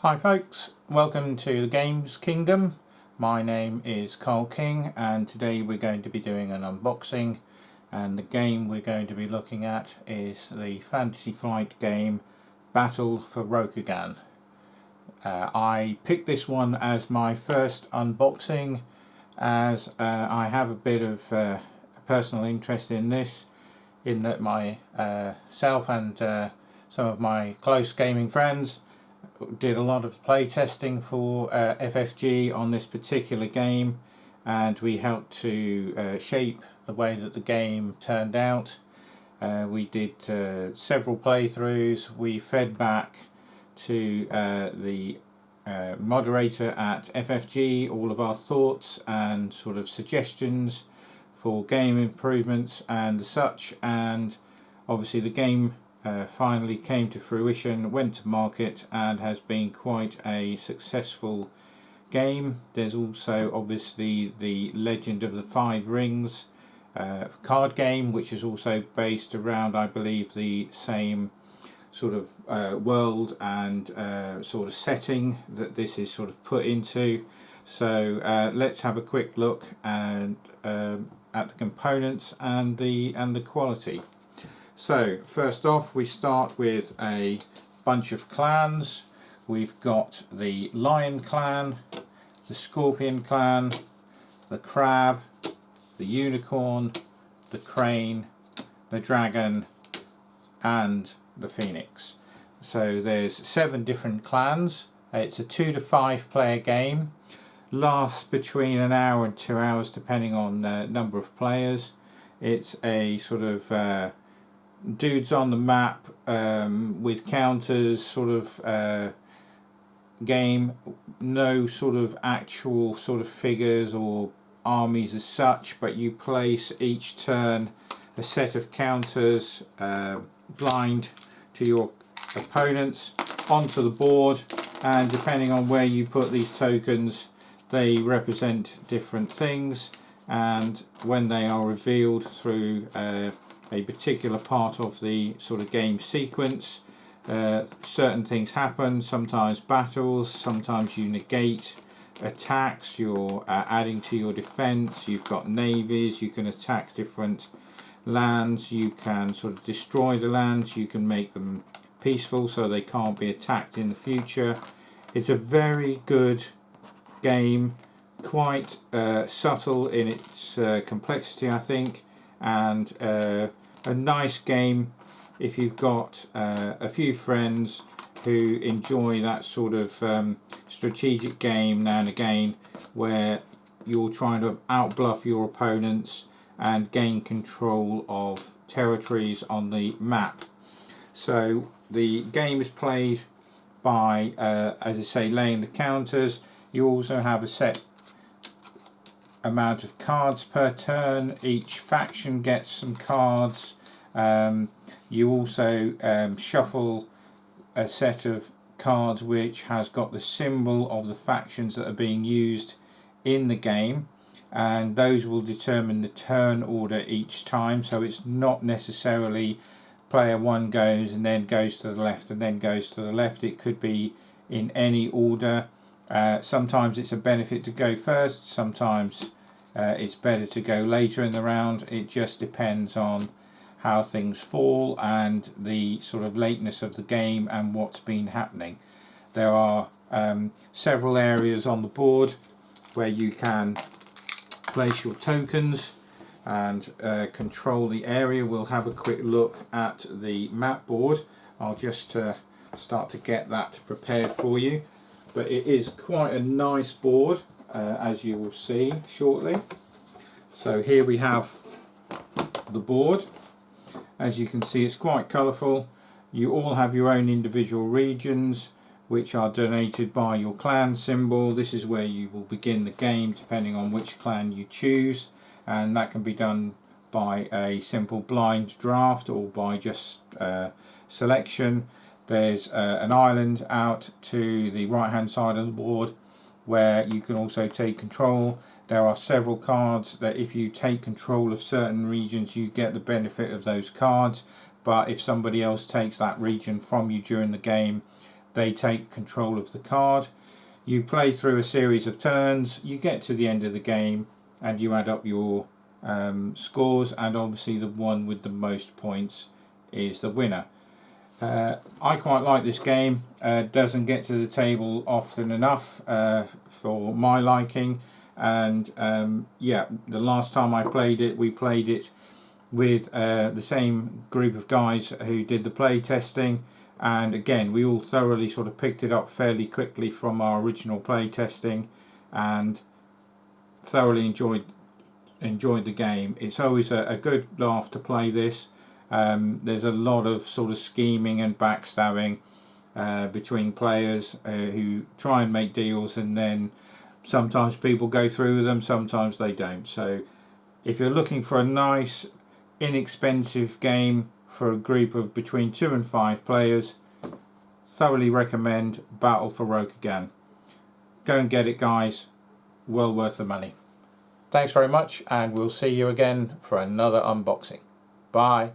Hi folks, welcome to the Games Kingdom. My name is Carl King and today we're going to be doing an unboxing, and the game we're going to be looking at is the Fantasy Flight game Battle for Rokugan. I picked this one as my first unboxing as I have a bit of personal interest in this, in that myself and some of my close gaming friends did a lot of play testing for FFG on this particular game, and we helped to shape the way that the game turned out. We did several playthroughs. We fed back to the moderator at FFG all of our thoughts and sort of suggestions for game improvements and such, and obviously the game finally came to fruition, went to market, and has been quite a successful game. There's also obviously the Legend of the Five Rings card game, which is also based around, I believe, the same sort of world and sort of setting that this is sort of put into. So let's have a quick look at the components and the quality. So first off, we start with a bunch of clans. We've got the Lion clan, the Scorpion clan, the Crab, the Unicorn, the Crane, the Dragon, and the Phoenix. So there's 7 different clans. It's a 2 to 5 player game. Lasts between an hour and 2 hours depending on number of players. It's a sort of dudes on the map with counters sort of game. No sort of actual sort of figures or armies as such, but you place each turn a set of counters blind to your opponents onto the board, and depending on where you put these tokens, they represent different things, and when they are revealed through a particular part of the sort of game sequence, certain things happen. Sometimes battles, sometimes you negate attacks, you're adding to your defense. You've got navies, you can attack different lands, you can sort of destroy the lands, you can make them peaceful so they can't be attacked in the future. It's a very good game, quite subtle in its complexity, I think, and a nice game if you've got a few friends who enjoy that sort of strategic game now and again, where you're trying to outbluff your opponents and gain control of territories on the map. So the game is played by, as I say, laying the counters. You also have a set amount of cards per turn. Each faction gets some cards. You also shuffle a set of cards which has got the symbol of the factions that are being used in the game, and those will determine the turn order each time. So it's not necessarily player 1 goes and then goes to the left and then goes to the left. It could be in any order. Sometimes it's a benefit to go first, sometimes it's better to go later in the round. It just depends on how things fall and the sort of lateness of the game and what's been happening. There are several areas on the board where you can place your tokens and control the area. We'll have a quick look at the map board. I'll just start to get that prepared for you, but it is quite a nice board, as you will see shortly. So here we have the board. As you can see, it's quite colourful. You all have your own individual regions which are donated by your clan symbol. This is where you will begin the game depending on which clan you choose, and that can be done by a simple blind draft or by just selection. There's an island out to the right hand side of the board where you can also take control. There are several cards that if you take control of certain regions you get the benefit of those cards, but if somebody else takes that region from you during the game, they take control of the card. You play through a series of turns, you get to the end of the game and you add up your scores, and obviously the one with the most points is the winner. I quite like this game. Doesn't get to the table often enough for my liking, and yeah, the last time I played it, we played it with the same group of guys who did the play testing, and again we all thoroughly sort of picked it up fairly quickly from our original play testing and thoroughly enjoyed the game. It's always a good laugh to play this. There's a lot of sort of scheming and backstabbing between players who try and make deals, and then sometimes people go through with them, sometimes they don't. So if you're looking for a nice inexpensive game for a group of between 2 and 5 players, thoroughly recommend Battle for Rokugan. Go and get it, guys. Well worth the money. Thanks very much, and we'll see you again for another unboxing. Bye.